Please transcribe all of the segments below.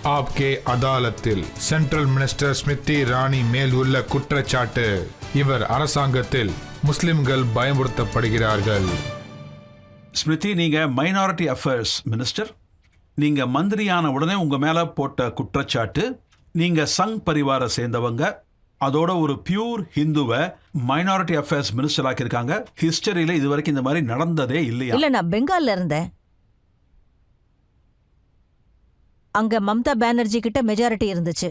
ஆப்கே அதாலத்தில் central minister Smriti Irani மேல் உள்ள குற்றச்சாட்டு. இவர் அரசாங்கத்தில் முஸ்லிம்கள் பயமுறுத்தப்படுகிறார்கள். ஸ்மிருதி, நீங்க மைனாரிட்டி அஃபேர்ஸ் மினிஸ்டர். நீங்க மந்திரியான உடனே உங்க மேல போட்ட குற்றச்சாட்டு, நீங்க சங் பரிவாரை சேர்ந்தவங்க, அதோட ஒரு பியூர் ஹிந்துவை மைனாரிட்டி அஃபேர்ஸ் மினிஸ்டர் ஆக்கியிருக்காங்க. ஹிஸ்டரியில இது வரைக்கும் இந்த மாதிரி நடந்ததே இல்லையா? இல்ல, நான் பெங்கால்ல இருந்தேன். அங்க மம்தா பானர்ஜி கிட்ட மெஜாரிட்டி இருந்துச்சு.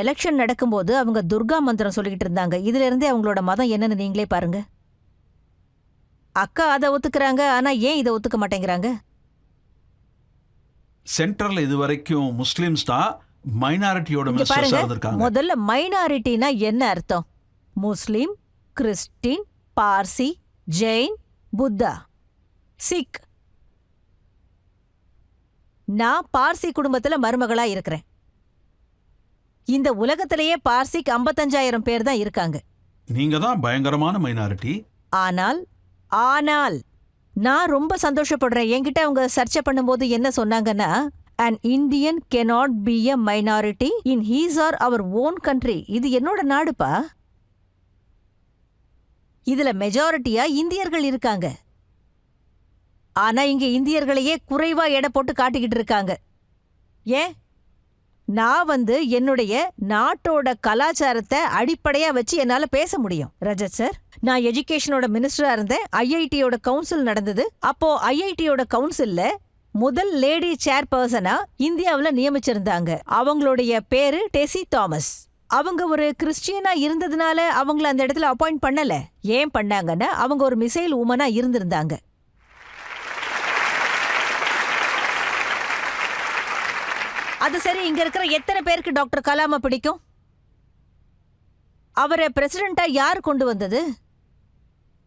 எலெக்ஷன் நடக்கும்போது அவங்க துர்கா மந்திரம் சொல்லிக்கிட்டு இருந்தாங்க. இதுல இருந்தே அவங்களோட மதம் என்னன்னு நீங்களே பாருங்க. அக்கா அதை ஒத்துக்கிறாங்க, ஆனா ஏன் இதை ஒத்துக்க மாட்டேங்கிறாங்க? சென்ட்ரல் இது வரைக்கும் முஸ்லிம்ஸ் தான் மைனாரிட்டியோட மினிஸ்டர்ஸ் இருந்திருக்காங்க. முதல்ல மைனாரிட்டினா என்ன அர்த்தம்? முஸ்லிம், கிறிஸ்டின், பார்சி, ஜெயின், புத்தா, சிக். நான் பார்சி குடும்பத்துல மருமகளா இருக்கிறேன். இந்த உலகத்திலேயே பார்சிக்கு 55,000 பேர் தான் இருக்காங்க. நீங்க தான் பயங்கரமான மைனாரிட்டி. ஆனால் நான் ரொம்ப சந்தோஷப்படுறேன். என்கிட்ட அவங்க சர்ச்சை பண்ணும்போது என்ன சொன்னாங்கன்னா, an Indian cannot be a minority in his or our own country. இது என்னோட நாடுப்பா. இதுல மெஜாரிட்டியா இந்தியர்கள் இருக்காங்க. ஆனா இங்க இந்தியர்களையே குறைவா எடை போட்டு காட்டிக்கிட்டு இருக்காங்க. ஏன்? நான் என்னுடைய நாட்டோட கலாச்சாரத்தை அடிப்படையா வச்சு என்னால பேச முடியும். ரஜத் சார், நான் எஜுகேஷனோட மினிஸ்டரா இருந்தேன். ஐஐடியோட கவுன்சில் நடந்தது. அப்போ ஐஐடியோட கவுன்சில்ல முதல் லேடி சேர்பர்சனா இந்தியாவில் நியமிச்சிருந்தாங்க. அவங்களுடைய பேரு டெசி தாமஸ். அவங்க ஒரு கிறிஸ்டியனா இருந்ததுனால அவங்கள அந்த இடத்துல அப்பாயிண்ட் பண்ணல. ஏன் பண்ணாங்கன்னா, அவங்க ஒரு மிசைல் உமனா இருந்திருந்தாங்க. அது சரி, இங்க இருக்கிற எத்தனை பேருக்கு டாக்டர் கலாம பிடிக்கும்? அவரை பிரசிடென்டா யார் கொண்டு வந்தது?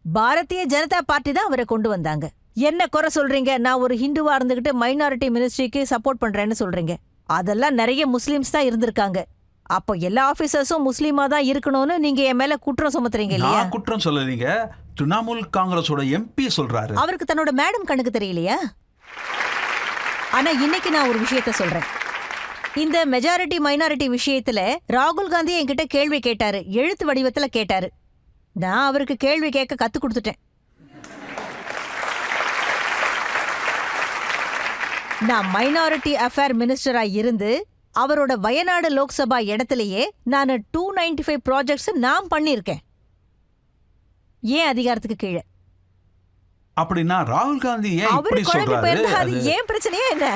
பாரதிய ஜனதா பார்ட்டி தான் அவரை கொண்டு வந்தாங்க. என்ன குறை சொல்றீங்க? நான் ஒரு ஹிந்துவா இருந்துகிட்டு மைனாரிட்டி மினிஸ்ட்ரிக்கு சப்போர்ட் பண்றேன்னு சொல்றீங்க. அதெல்லாம் நிறைய முஸ்லிம்ஸ் தான் இருந்திருக்காங்க. அப்போ எல்லா ஆபீசர்ஸும் முஸ்லீமா தான் இருக்கணும்னு நீங்க என் மேல குற்றம் சுமத்துறீங்க இல்லையா? நான் குற்றம் சொல்லலீங்க, திரிணாமுல் காங்கிரஸோட எம்பி சொல்றாரு. அவருக்கு தன்னோட மேடம் கணக்கு தெரியலையா? ஆனா இன்னைக்கு நான் ஒரு விஷயத்த சொல்றேன். இந்த மெஜாரிட்டி மைனாரிட்டி விஷயத்துல ராகுல் காந்தி என்கிட்ட கேள்வி கேட்டாரு. எழுத்து வடிவத்துல கேட்டாரு. நான் அவருக்கு கேள்வி கேட்க கத்து கொடுத்துட்டேன். நான் மைனாரிட்டி அஃபேர் மினிஸ்டரா இருந்து அவரோட வயநாடு லோக்சபா இடத்திலேயே நான் 295 ப்ராஜெக்ட்ஸ் நான் பண்ணியிருக்கேன். ஏன் அதிகாரத்துக்கு கீழே? அப்படின்னா ராகுல் காந்தி ஏன் இப்படி சொல்றாரு? அது ஏன் பிரச்சனையா என்ன?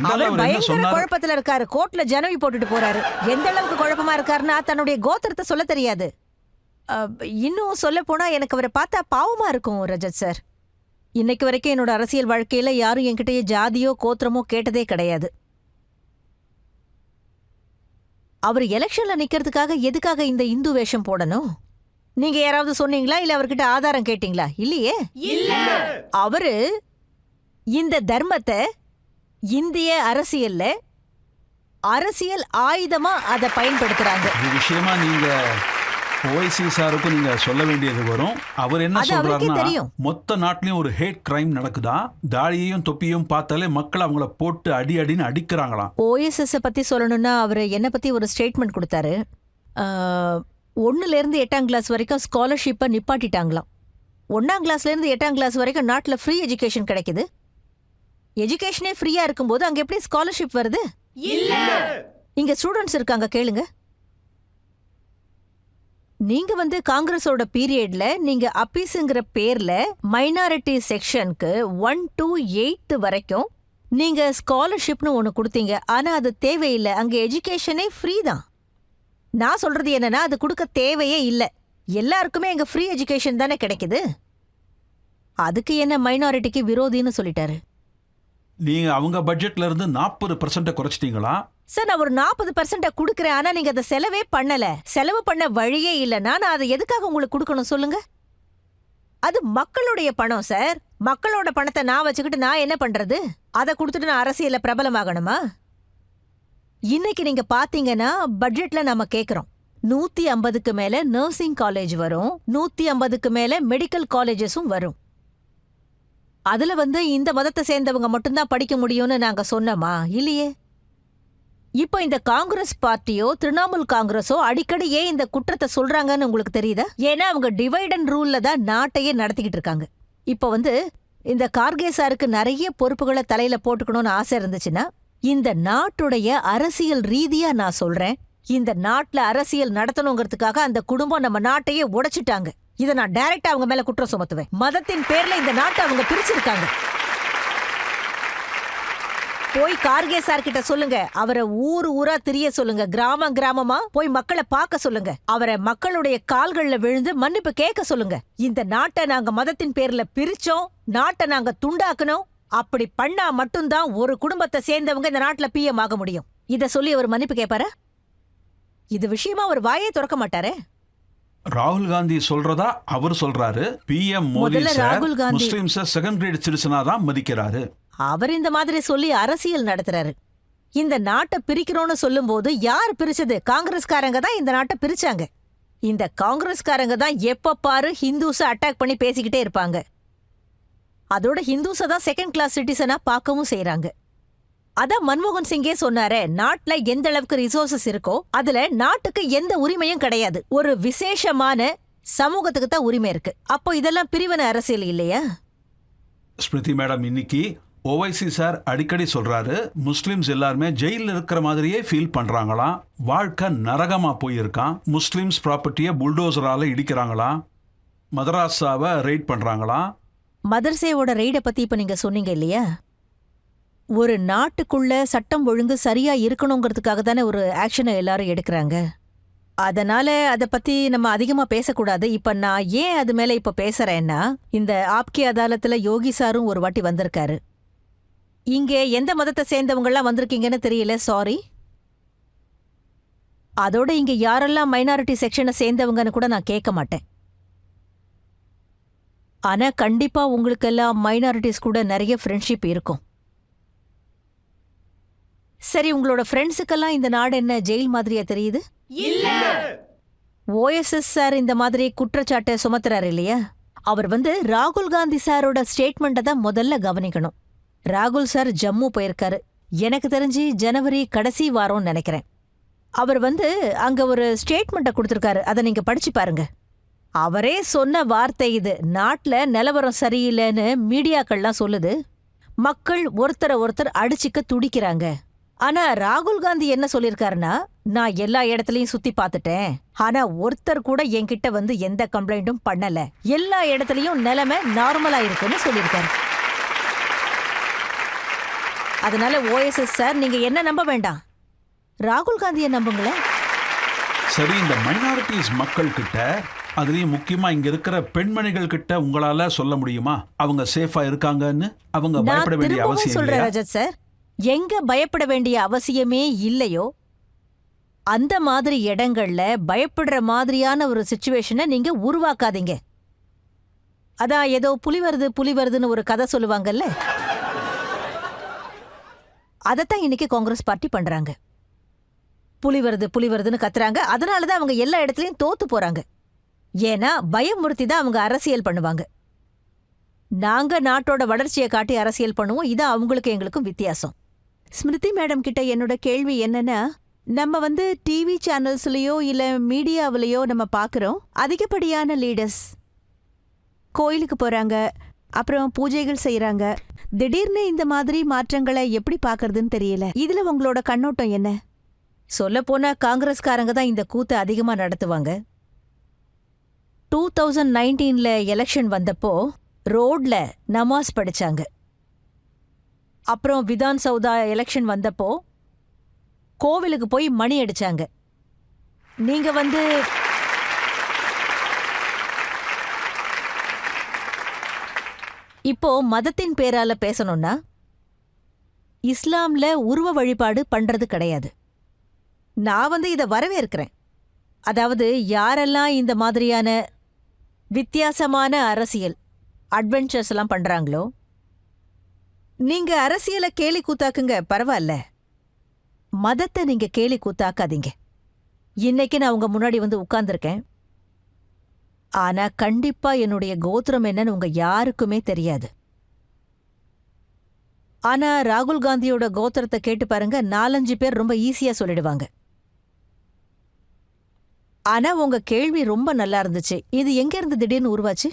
அவர் பயங்கர குழப்பத்துல இருக்காரு. கோர்ட்ல ஜனவி போட்டுட்டு போறாரு. எந்த அளவுக்கு குழப்பமா இருக்காருன்னா, தன்னுடைய கோத்திரத்தை சொல்ல தெரியாது. இன்னும் சொல்ல போனா எனக்கு அவரை பார்த்தா பாவமா இருக்கும் ரஜத் சார். இன்னைக்கு வரைக்கும் என்னோட அரசியல் வாழ்க்கையில யாரும் என்கிட்டயே ஜாதியோ கோத்திரமோ கேட்டதே கிடையாது. அவர் எலெக்ஷன்ல நிக்கிறதுக்காக எதுக்காக இந்த இந்து வேஷம் போடணும்? நீங்க யாராவது சொன்னீங்களா? இல்ல அவர்கிட்ட ஆதாரம் கேட்டீங்களா? இல்லையே. அவரு இந்த தர்மத்தை இந்திய அரசியல் ஆயுதமா அதை பயன்படுத்துறாங்க. விஷயமா நீங்க ஓய்சி சாருக்கு நீங்க சொல்ல வேண்டியது வரும். அவர் என்ன சொல்றாருன்னா, மொத்த நாட்டிலயும் ஒரு ஹேட் கிரைம் நடக்குதா, தாடியையும் தொப்பியும் பார்த்தாலே மக்கள் அவங்கள போட்டு அடின்னு அடிக்கிறாங்களாம். ஓஎஸ்எஸ் பத்தி சொல்லணும்னா அவர் என்ன பத்தி ஒரு ஸ்டேட்மெண்ட் கொடுத்தாரு. 1ல இருந்து 8ஆம் கிளாஸ் வரைக்கும் ஸ்காலர்ஷிப்பை நிப்பாட்டிட்டாங்களாம். 1ஆம் கிளாஸ்ல இருந்து 8ஆம் கிளாஸ் வரைக்கும் நாட்டுல ஃப்ரீ எஜுகேஷன் கிடைக்குது. எஜுகேஷனே ஃப்ரீயா இருக்கும்போது அங்க எப்படி ஸ்காலர்ஷிப் வருது? இல்ல, இங்க ஸ்டூடெண்ட்ஸ் இருக்காங்க, கேளுங்க. நீங்க காங்கிரஸோட பீரியட்ல நீங்க அப்பீஸ்ங்கிற பேர்ல மைனாரிட்டி செக்ஷனுக்கு 1 to 8 வரைக்கும் நீங்க ஸ்காலர்ஷிப்னு ஒன்னு கொடுத்தீங்க. ஆனா அது தேவையில்லை. அங்க எஜுகேஷனே ஃப்ரீ தான். நான் சொல்றது என்னன்னா, அது கொடுக்க தேவையே இல்லை. எல்லாருக்குமே அங்க ஃப்ரீ எஜுகேஷன் தானே கிடைக்குது. அதுக்கு என்ன மைனாரிட்டிக்கு விரோதின்னு சொல்லிட்டாரு. நீங்க அவங்க பட்ஜெட்ல இருந்து 40% குறைச்சிட்டீங்களா? சார், நான் ஒரு 40% கொடுக்கறேன். ஆனா நீங்க அதை செலவே பண்ணல. செலவு பண்ண வழியே இல்லைன்னா நான் அதை எதுக்காக உங்களுக்கு கொடுக்கணும் சொல்லுங்க? அது மக்களுடைய பணம் சார். மக்களோட பணத்தை நான் வச்சுக்கிட்டு நான் என்ன பண்றது? அதை கொடுத்துட்டு நான் அரசியல்ல பிரபலமாகணுமா? இன்னைக்கு நீங்க பாத்தீங்கன்னா பட்ஜெட்ல நாம கேக்குறோம் 150க்கு மேல நர்சிங் காலேஜ் வரும், 150க்கு மேல மெடிக்கல் காலேஜஸும் வரும். அதுல இந்த மதத்தை சேர்ந்தவங்க மட்டும்தான் படிக்க முடியும்னு நாங்க சொன்னோமா? இல்லையே. இப்போ இந்த காங்கிரஸ் பார்ட்டியோ திரிணாமுல் காங்கிரஸோ அடிக்கடி ஏன் இந்த குற்றத்தை சொல்றாங்கன்னு உங்களுக்கு தெரியுதா? ஏன்னா அவங்க டிவைட் அண்ட் ரூல்ல தான் நாட்டையே நடத்திக்கிட்டு இருக்காங்க. இப்போ இந்த கார்கே சாருக்கு நிறைய பொறுப்புகளை தலையில போட்டுக்கணும்னு ஆசை இருந்துச்சுன்னா, இந்த நாட்டுடைய அரசியல் ரீதியா நான் சொல்றேன், இந்த நாட்டுல அரசியல் நடத்தணுங்கிறதுக்காக அந்த குடும்பம் நம்ம நாட்டையே உடைச்சிட்டாங்க. இதை நான் டைரக்டா அவங்க மேல குற்றம் சுமத்துவேன். மதத்தின் பேர்ல இந்த நாட்டை அவங்க பிரிச்சிருக்காங்க. போய் கார்கே சார் கிட்ட சொல்லுங்க, அவரை ஊர் ஊரா திரிய சொல்லுங்க, கிராமம் கிராமமா போய் மக்களை பார்க்க சொல்லுங்க, அவரை மக்களுடைய கால்கள்ல விழுந்து மன்னிப்பு கேட்க சொல்லுங்க. இந்த நாட்டை நாங்க மதத்தின் பேர்ல பிரிச்சோம், நாட்டை நாங்க துண்டாக்கணும். அப்படி பண்ணா மட்டும்தான் ஒரு குடும்பத்தை சேர்ந்தவங்க இந்த நாட்டுல பிஎம் ஆக முடியும். இத சொல்லி அவர் மன்னிப்பு கேட்பாரா? இது விஷயமா அவர் வாயே திறக்க மாட்டாரே. ராகுல் காந்தி சொல்றதா அவர் சொல்றாரு. பிஎம் மோடி முதல்ல ராகுல் காந்தி முஸ்லிம்ஸ் செகண்ட் கிரேட் சிட்டிசனா தான் மதிக்கிறாரு. அவர் இந்த மாதிரி சொல்லி அரசியல் நடத்துறாரு. இந்த நாட்டை பிரிக்கிறோம்னு சொல்லும் போது யார் பிரிச்சது? காங்கிரஸ்காரங்க தான் இந்த நாட்டை பிரிச்சாங்க. இந்த காங்கிரஸ்காரங்க தான் எப்ப பாரு ஹிந்துஸ அட்டாக் பண்ணி பேசிக்கிட்டே இருப்பாங்க. அதோட ஹிந்துஸ தான் செகண்ட் கிளாஸ் சிட்டிசனா பார்க்கவும் செய்யறாங்க. அதான் மன்மோகன் சிங்கே சொன்னாரே, நாட்டுல எந்த அளவுக்கு ரிசோர்சஸ் இருக்கோ அதுல நாட்டுக்கு எந்த உரிமையும் கிடையாது, ஒரு விசேஷமான சமூகத்துக்கு தான் உரிமை இருக்கு. அப்போ இதெல்லாம் பிரிவினை அரசியல் இல்லையா? ஸ்மிருதி மேடம், இன்னைக்கு ஓவைசி சார் அடிக்கடி சொல்றாரு, முஸ்லிம்ஸ் எல்லாருமே ஜெயிலில் இருக்கிற மாதிரியே ஃபீல் பண்றாங்களாம், வாழ்க்கை நரகமா போயிருக்கான், முஸ்லிம்ஸ் ப்ராப்பர்ட்டியை புல்டோசரால இடிக்கிறாங்களாம், மதராசாவை ரெய்ட் பண்றாங்களாம். மதர்சேவோட ரெய்ட பத்தி இப்ப நீங்க சொன்னீங்க இல்லையா? ஒரு நாட்டுக்குள்ள சட்டம் ஒழுங்கு சரியா இருக்கணுங்கிறதுக்காக தானே ஒரு ஆக்ஷனை எல்லாரும் எடுக்கிறாங்க. அதனால அத பத்தி நம்ம அதிகமா பேசக்கூடாது. இப்ப நான் ஏன் அது மேல இப்ப பேசுறேன்னா, இந்த ஆப்கி அதாலத்துல யோகி சாரும் ஒரு வாட்டி வந்திருக்காரு. இங்க எந்த மதத்தை சேர்ந்தவங்கலாம் வந்திருக்கீங்கன்னு தெரியல, சாரி. அதோட இங்க யாரெல்லாம் மைனாரிட்டி செக்ஷனை சேர்ந்தவங்கன்னு கூட நான் கேட்க மாட்டேன். ஆனா கண்டிப்பா உங்களுக்கெல்லாம் மைனாரிட்டிஸ் கூட நிறைய ஃப்ரெண்ட்ஷிப் இருக்கும். சரி, உங்களோட ஃப்ரெண்ட்ஸுக்கெல்லாம் இந்த நாடு என்ன ஜெயில் மாதிரியா தெரியுது? இல்ல. ஓஎஸ்எஸ் சார் இந்த மாதிரி குற்றச்சாட்டை சுமத்துறாரு இல்லையா? அவர் ராகுல் காந்தி சாரோட ஸ்டேட்மெண்ட்டை தான் முதல்ல கவனிக்கணும். ராகுல் சார் ஜம்மு போயிருக்காரு, எனக்கு தெரிஞ்சு ஜனவரி கடைசி வாரம் நினைக்கிறேன். அவர் அங்க ஒரு ஸ்டேட்மெண்ட்டை கொடுத்துருக்காரு, அதை நீங்க படிச்சு பாருங்க. அவரே சொன்ன வார்த்தை இது. நாட்டுல நிலவரம் சரியில்லைன்னு மீடியாக்கள்லாம் சொல்லுது, மக்கள் ஒருத்தரை ஒருத்தர் அடிச்சுக்க துடிக்கிறாங்க. ஆனா ராகுல் காந்தி என்ன சொல்லிருக்காருன்னா, நான் எல்லா இடத்துலயும் சுத்தி பார்த்துட்டேன், ஆனா ஒருத்தர் கூட என்கிட்ட எந்த கம்ப்ளைண்ட்டும் பண்ணல, எல்லா இடத்துலயும் நிலைமை நார்மலா இருக்குன்னு சொல்லிருக்காரு. அதனால ஓஎஸ்எஸ் சார், நீங்க என்ன நம்ப வேண்டாம், ராகுல் காந்தியை நம்புங்களேன். சரி, இந்த மைனாரிட்டிஸ் மக்கள் கிட்ட, அதுலயும் முக்கியமா இங்க இருக்கிற பெண்மணிகள் கிட்ட உங்களால சொல்ல முடியுமா அவங்க சேஃபா இருக்காங்கன்னு? அவங்க பயப்பட வேண்டிய அவசியம் சொல்றேன் இல்லையா? ரஜத் சார், எங்க பயப்பட வேண்டிய அவசியமே இல்லையோ அந்த மாதிரி இடங்கள்ல பயப்படுற மாதிரியான ஒரு சிச்சுவேஷனை நீங்க உருவாக்காதீங்க. அதான் ஏதோ புலி வருதுன்னு ஒரு கதை சொல்லுவாங்கல்ல, அதத்தான் இன்னைக்கு காங்கிரஸ் பார்ட்டி பண்றாங்க. புலி வருதுன்னு கத்துறாங்க. அதனாலதான் அவங்க எல்லா இடத்துலயும் தோத்து போறாங்க. ஏன்னா பயமுறுத்தி தான் அவங்க அரசியல் பண்ணுவாங்க. நாங்க நாட்டோட வளர்ச்சியை காட்டி அரசியல் பண்ணுவோம். இதான் அவங்களுக்கு எங்களுக்கும் வித்தியாசம். ஸ்மிருதி மேடம் கிட்ட என்னோட கேள்வி என்னன்னா, நம்ம டிவி சேனல்ஸ்லயோ இல்ல மீடியாவிலையோ நம்ம பாக்குறோம், அதிகப்படியான லீடர்ஸ் கோயிலுக்கு போறாங்க, அப்புறம் பூஜைகள் செய்யறாங்க. திடீர்னு இந்த மாதிரி மாற்றங்களை எப்படி பாக்குறதுன்னு தெரியல. இதுல உங்களோட கண்ணோட்டம் என்ன? சொல்ல போனா காங்கிரஸ்காரங்க தான் இந்த கூத்தை அதிகமா நடத்துவாங்க. 2019ல எலெக்ஷன் வந்தப்போ ரோட்ல நமாஸ் படிச்சாங்க. அப்புறம் விதான் சௌதா எலெக்ஷன் வந்தப்போ கோவிலுக்கு போய் மணி அடிச்சாங்க. நீங்க இப்போ மதத்தின் பேரால பேசணும்னா, இஸ்லாம்ல உருவ வழிபாடு பண்றது கிடையாது. நான் இத வரவேற்கிறேன். அதாவது யாரெல்லாம் இந்த மாதிரியான வித்தியாசமான அரசியல் அட்வென்ச்சர்ஸ் எல்லாம் பண்றாங்களோ, நீங்க அரசியலை கேலி கூத்தாக்குங்க, பரவாயில்ல. மதத்தை நீங்க கேலி கூத்தாக்காதீங்க. இன்னைக்கு நான் உங்க முன்னாடி வந்து உட்கார்ந்திருக்கேன். ஆனா கண்டிப்பா என்னுடைய கோத்திரம் என்னன்னு உங்க யாருக்குமே தெரியாது. ஆனா ராகுல் காந்தியோட கோத்திரத்தை கேட்டு பாருங்க, 4-5 பேர் ரொம்ப ஈஸியா சொல்லிடுவாங்க. ஆனா உங்க கேள்வி ரொம்ப நல்லா இருந்துச்சு. இது எங்க இருந்து திடீர்னு உருவாச்சு?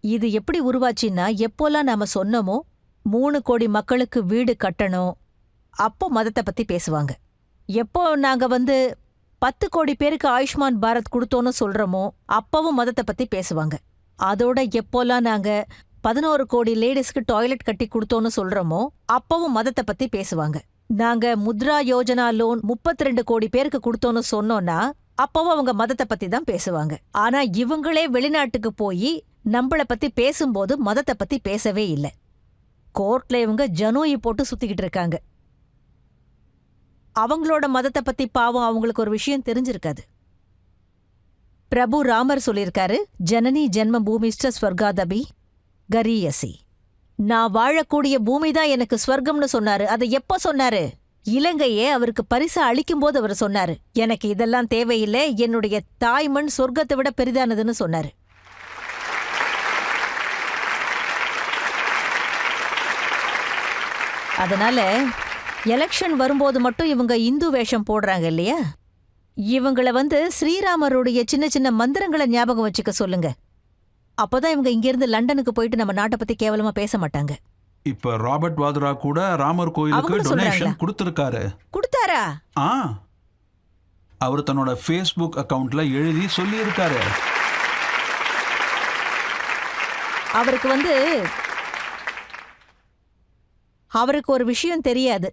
இது எப்படி உருவாச்சுன்னா, எப்போல்லாம் நாம சொன்னோமோ 3 கோடி மக்களுக்கு வீடு கட்டணும், அப்போ மதத்தை பத்தி பேசுவாங்க. எப்போ நாங்க வந்து 10 கோடி பேருக்கு ஆயுஷ்மான் பாரத் கொடுத்தோன்னு சொல்றோமோ அப்பவும் மதத்தை பத்தி பேசுவாங்க. அதோட எப்போல்லாம் நாங்க 11 கோடி லேடிஸ்க்கு டாய்லெட் கட்டி கொடுத்தோன்னு சொல்றோமோ அப்பவும் மதத்தை பத்தி பேசுவாங்க. நாங்க முத்ரா யோஜனா லோன் 32 கோடி பேருக்கு கொடுத்தோன்னு சொன்னோம்னா அப்பவும் அவங்க மதத்தை பத்தி தான் பேசுவாங்க. ஆனா இவங்களே வெளிநாட்டுக்கு போய் நம்மள பத்தி பேசும்போது மதத்தை பத்தி பேசவே இல்லை. கோர்ட்ல இவங்க ஜனோயி போட்டு சுத்திக்கிட்டு இருக்காங்க. அவங்களோட மதத்தை பத்தி பாவம் அவங்களுக்கு ஒரு விஷயம் தெரிஞ்சிருக்காது. பிரபு ராமர் சொல்லியிருக்காரு, ஜனனி ஜென்ம பூமிஷ்ட ஸ்வர்காதபி கரியசி. நான் வாழக்கூடிய பூமி தான் எனக்கு ஸ்வர்க்கம்னு சொன்னாரு. அதை எப்ப சொன்னாரு? இலங்கையே அவருக்கு பரிசா அளிக்கும்போது அவர் சொன்னாரு, எனக்கு இதெல்லாம் தேவையில்லை, என்னுடைய தாய்மண் சொர்க்கத்தை விட பெரிதானதுன்னு சொன்னாரு. அதனால எலெக்ஷன் வரும்போது மட்டும் இவங்க இந்து வேஷம் போடுறாங்க இல்லையா, இவங்கள வந்து ஸ்ரீராமருடைய சின்ன சின்ன மந்திரங்களை ஞாபகம் வச்சுக்க சொல்லுங்க. அப்போதான் இவங்க இங்கிருந்து லண்டனுக்கு போயிட்டு நம்ம நாட்டை பத்தி கேவலமா பேச மாட்டாங்க. இப்ப ராபர்ட் வாத்ரா கூட ராமர் கோயிலுக்கு அவங்களும் டொனேஷன் சொல்றாங்களா? கொடுத்திருக்காரு. கொடுத்தாரா? ஆ, அவர் தன்னோட ஃபேஸ்புக் அக்கவுண்ட்ல எழுதி சொல்லி இருக்காரு. அவருக்கு ஒரு விஷயம் தெரியாது.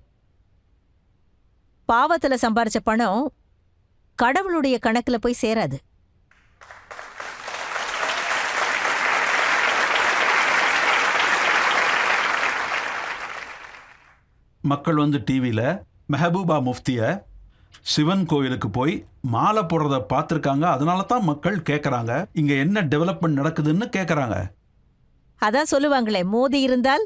பாவத்துல சம்பாரிச்ச பணம் கடவுளுடைய கணக்குல போய் சேராது. மக்கள் வந்து டிவியில மெஹபூபா முஃப்திய சிவன் கோயிலுக்கு போய் மாலை போடுறத பார்த்துருக்காங்க. அதனால தான் மக்கள் கேட்குறாங்க, இங்க என்ன டெவலப்மெண்ட் நடக்குதுன்னு கேட்குறாங்க. அதான் சொல்லுவாங்களே, மோதி இருந்தால்